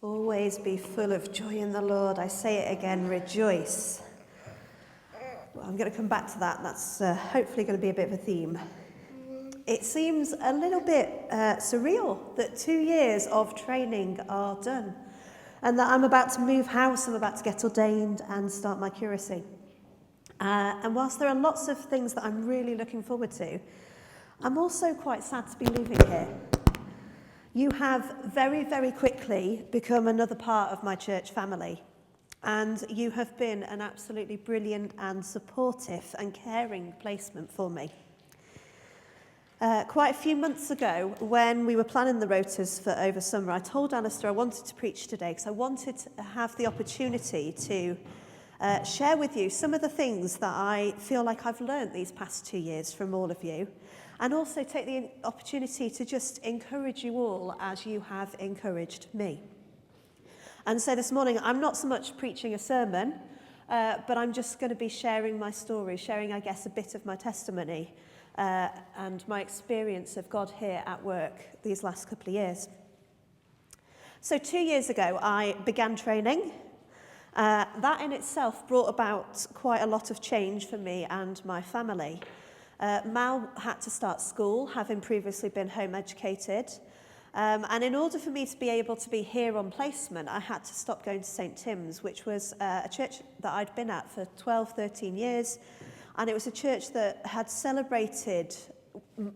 Always be full of joy in the Lord. I say it again, rejoice. Well, I'm going to come back to that. That's hopefully going to be a bit of a theme. It seems a little bit surreal that 2 years of training are done and that I'm about to move house, I'm about to get ordained and start my curacy. And whilst there are lots of things that I'm really looking forward to, I'm also quite sad to be leaving here. You have very, very quickly become another part of my church family, and you have been an absolutely brilliant and supportive and caring placement for me. Quite a few months ago, when we were planning the rotas for over summer, I told Alistair I wanted to preach today because I wanted to have the opportunity to share with you some of the things that I feel like I've learned these past 2 years from all of you, and also take the opportunity to just encourage you all as you have encouraged me. And so this morning, I'm not so much preaching a sermon, but I'm just going to be sharing my story, sharing, I guess, a bit of my testimony and my experience of God here at work these last couple of years. So 2 years ago, I began training. That in itself brought about quite a lot of change for me and my family. Mal had to start school, having previously been home educated. And in order for me to be able to be here on placement, I had to stop going to St Tim's, which was a church that I'd been at for 12, 13 years. And it was a church that had celebrated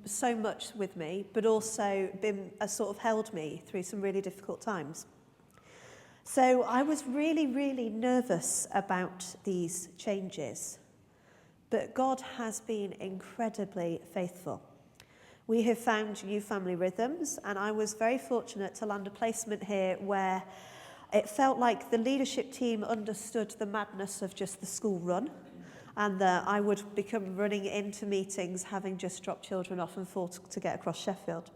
so much with me, but also been sort of held me through some really difficult times. So I was really, really nervous about these changes. But God has been incredibly faithful. We have found new family rhythms, and I was very fortunate to land a placement here where it felt like the leadership team understood the madness of just the school run, and that I would become running into meetings having just dropped children off and fought to get across Sheffield.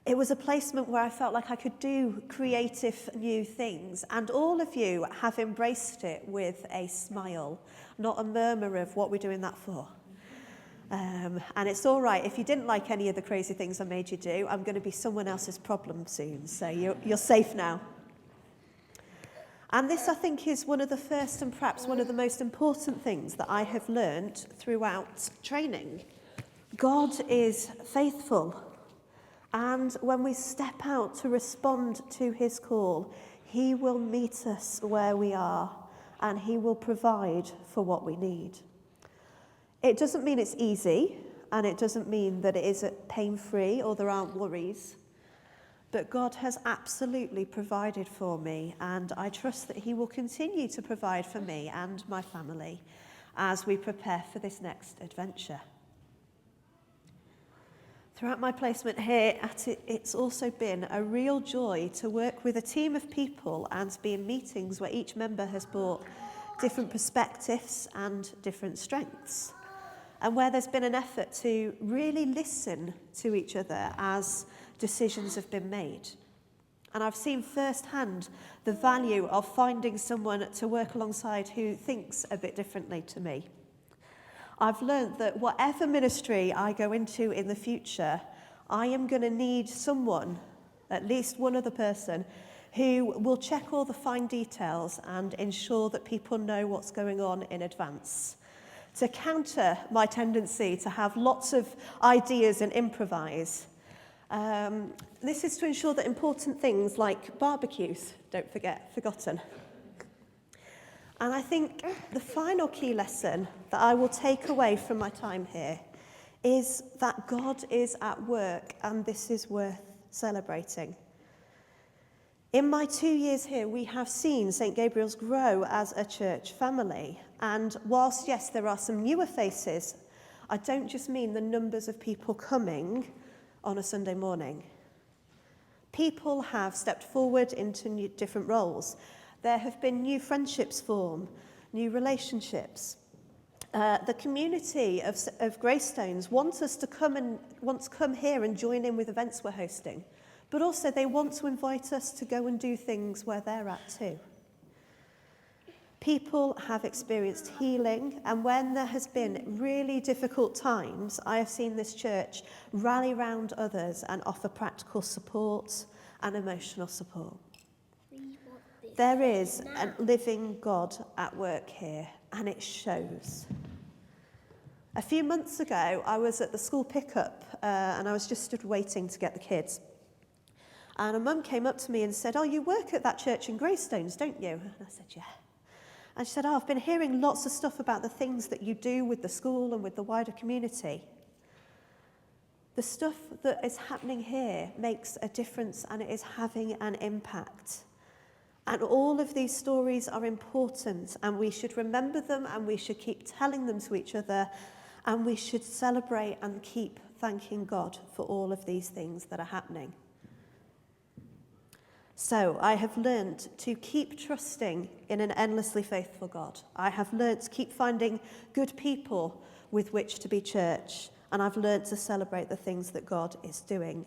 It was a placement where I felt like I could do creative new things, and all of you have embraced it with a smile, not a murmur of what we're doing that for. And it's all right, if you didn't like any of the crazy things I made you do, I'm going to be someone else's problem soon, so you're safe now. And this, I think, is one of the first and perhaps one of the most important things that I have learned throughout training. God is faithful. And when we step out to respond to his call, he will meet us where we are and he will provide for what we need. It doesn't mean it's easy, and it doesn't mean that it is pain-free or there aren't worries, but God has absolutely provided for me, and I trust that he will continue to provide for me and my family as we prepare for this next adventure. Throughout my placement here, it's also been a real joy to work with a team of people and to be in meetings where each member has brought different perspectives and different strengths, and where there's been an effort to really listen to each other as decisions have been made. And I've seen firsthand the value of finding someone to work alongside who thinks a bit differently to me. I've learned that whatever ministry I go into in the future, I am going to need someone, at least one other person, who will check all the fine details and ensure that people know what's going on in advance. To counter my tendency to have lots of ideas and improvise, this is to ensure that important things like barbecues don't get forgotten. And I think the final key lesson that I will take away from my time here is that God is at work, and this is worth celebrating. In my 2 years here, we have seen St Gabriel's grow as a church family. And whilst, yes, there are some newer faces, I don't just mean the numbers of people coming on a Sunday morning. People have stepped forward into different roles. There have been new friendships formed, new relationships. The community of Greystones want to come here and join in with events we're hosting, but also they want to invite us to go and do things where they're at too. People have experienced healing, and when there has been really difficult times, I have seen this church rally round others and offer practical support and emotional support. There is a living God at work here, and it shows. A few months ago, I was at the school pickup, and I was just stood waiting to get the kids. And a mum came up to me and said, "Oh, you work at that church in Greystones, don't you?" And I said, "Yeah." And she said, "Oh, I've been hearing lots of stuff about the things that you do with the school and with the wider community. The stuff that is happening here makes a difference, and it is having an impact. And all of these stories are important, and we should remember them, and we should keep telling them to each other, and we should celebrate and keep thanking God for all of these things that are happening." So I have learned to keep trusting in an endlessly faithful God. I have learned to keep finding good people with which to be church, and I've learned to celebrate the things that God is doing.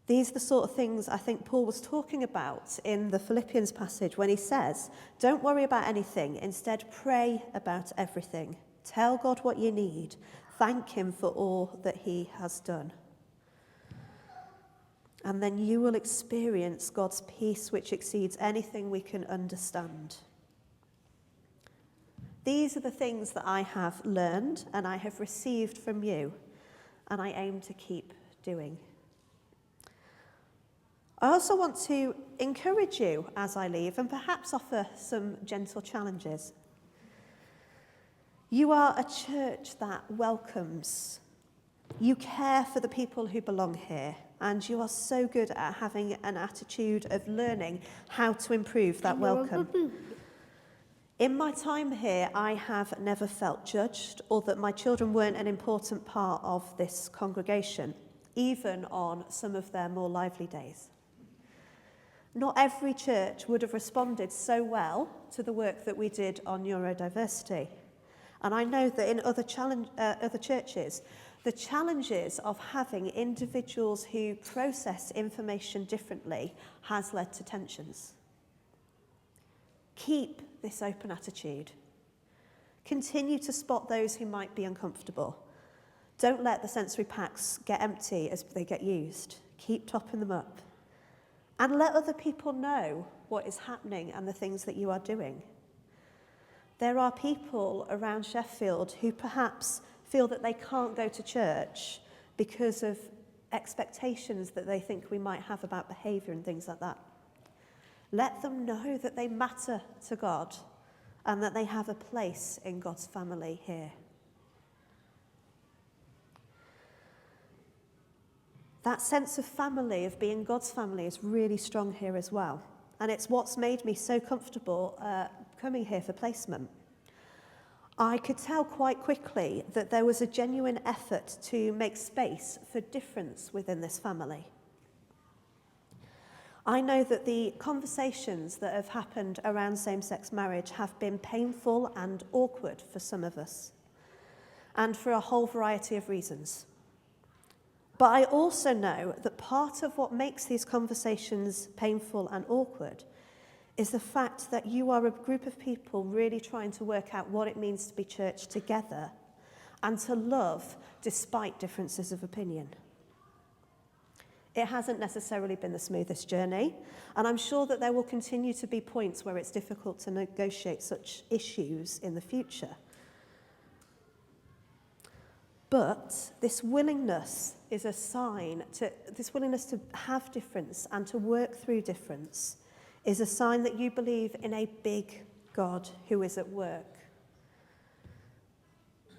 These are the sort of things I think Paul was talking about in the Philippians passage when he says, "Don't worry about anything, instead pray about everything. Tell God what you need. Thank him for all that he has done. And then you will experience God's peace, which exceeds anything we can understand." These are the things that I have learned and I have received from you, and I aim to keep doing. I also want to encourage you as I leave and perhaps offer some gentle challenges. You are a church that welcomes. You care for the people who belong here, and you are so good at having an attitude of learning how to improve that welcome. In my time here, I have never felt judged or that my children weren't an important part of this congregation, even on some of their more lively days. Not every church would have responded so well to the work that we did on neurodiversity. And I know that in other churches, the challenges of having individuals who process information differently has led to tensions. Keep this open attitude. Continue to spot those who might be uncomfortable. Don't let the sensory packs get empty as they get used. Keep topping them up. And let other people know what is happening and the things that you are doing. There are people around Sheffield who perhaps feel that they can't go to church because of expectations that they think we might have about behaviour and things like that. Let them know that they matter to God and that they have a place in God's family here. That sense of family, of being God's family, is really strong here as well. And it's what's made me so comfortable coming here for placement. I could tell quite quickly that there was a genuine effort to make space for difference within this family. I know that the conversations that have happened around same-sex marriage have been painful and awkward for some of us, and for a whole variety of reasons. But I also know that part of what makes these conversations painful and awkward is the fact that you are a group of people really trying to work out what it means to be church together and to love despite differences of opinion. It hasn't necessarily been the smoothest journey, and I'm sure that there will continue to be points where it's difficult to negotiate such issues in the future. But this willingness is a sign this willingness to have difference and to work through difference is a sign that you believe in a big God who is at work.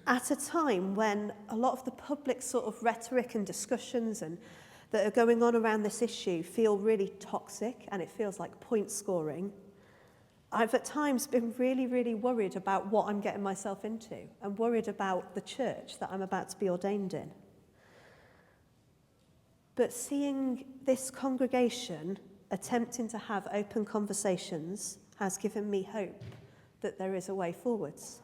At a time when a lot of the public sort of rhetoric and discussions that are going on around this issue feel really toxic and it feels like point scoring, I've at times been really, really worried about what I'm getting myself into and worried about the church that I'm about to be ordained in. But seeing this congregation attempting to have open conversations has given me hope that there is a way forwards.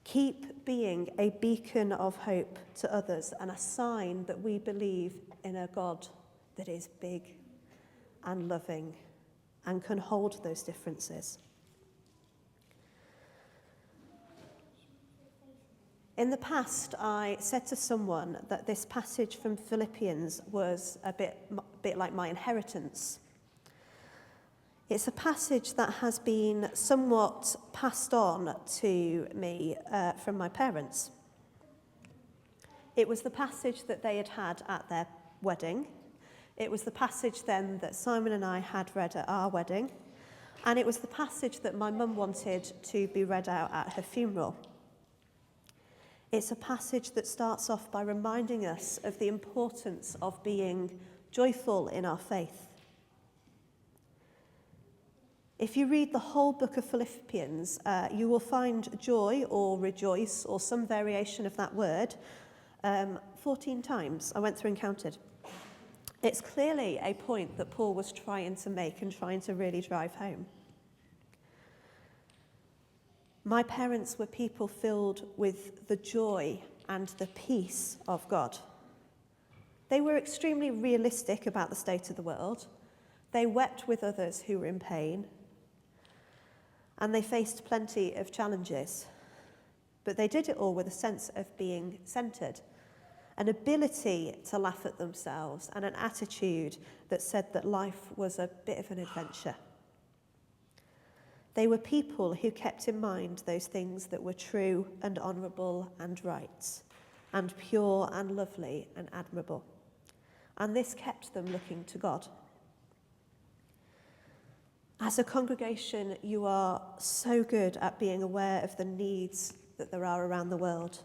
Keep being a beacon of hope to others and a sign that we believe in a God that is big and loving and can hold those differences. In the past, I said to someone that this passage from Philippians was a bit like my inheritance. It's a passage that has been somewhat passed on to me from my parents. It was the passage that they had had at their wedding. It was the passage then that Simon and I had read at our wedding. And it was the passage that my mum wanted to be read out at her funeral. It's a passage that starts off by reminding us of the importance of being joyful in our faith. If you read the whole book of Philippians, you will find joy or rejoice or some variation of that word 14 times. I went through and counted. It's clearly a point that Paul was trying to make and trying to really drive home. My parents were people filled with the joy and the peace of God. They were extremely realistic about the state of the world. They wept with others who were in pain. And they faced plenty of challenges. But they did it all with a sense of being centred, an ability to laugh at themselves, and an attitude that said that life was a bit of an adventure. They were people who kept in mind those things that were true and honourable and right, and pure and lovely and admirable. And this kept them looking to God. As a congregation, you are so good at being aware of the needs that there are around the world.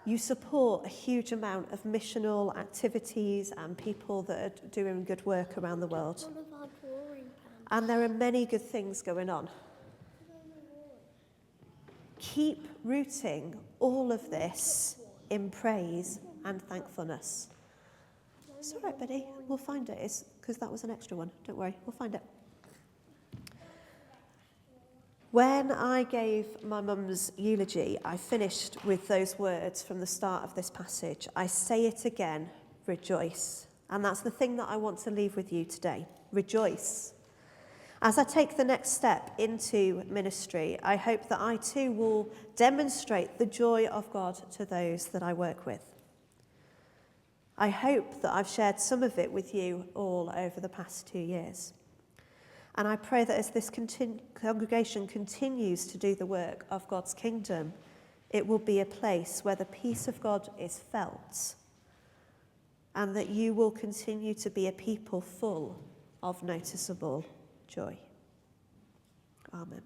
You support a huge amount of missional activities and people that are doing good work around the world. And there are many good things going on. Keep rooting all of this in praise and thankfulness. It's all right, buddy. We'll find it. It's because that was an extra one. Don't worry. We'll find it. When I gave my mum's eulogy, I finished with those words from the start of this passage. I say it again, rejoice. And that's the thing that I want to leave with you today. Rejoice. As I take the next step into ministry, I hope that I too will demonstrate the joy of God to those that I work with. I hope that I've shared some of it with you all over the past 2 years. And I pray that as this congregation continues to do the work of God's kingdom, it will be a place where the peace of God is felt, and that you will continue to be a people full of noticeable joy. Amen.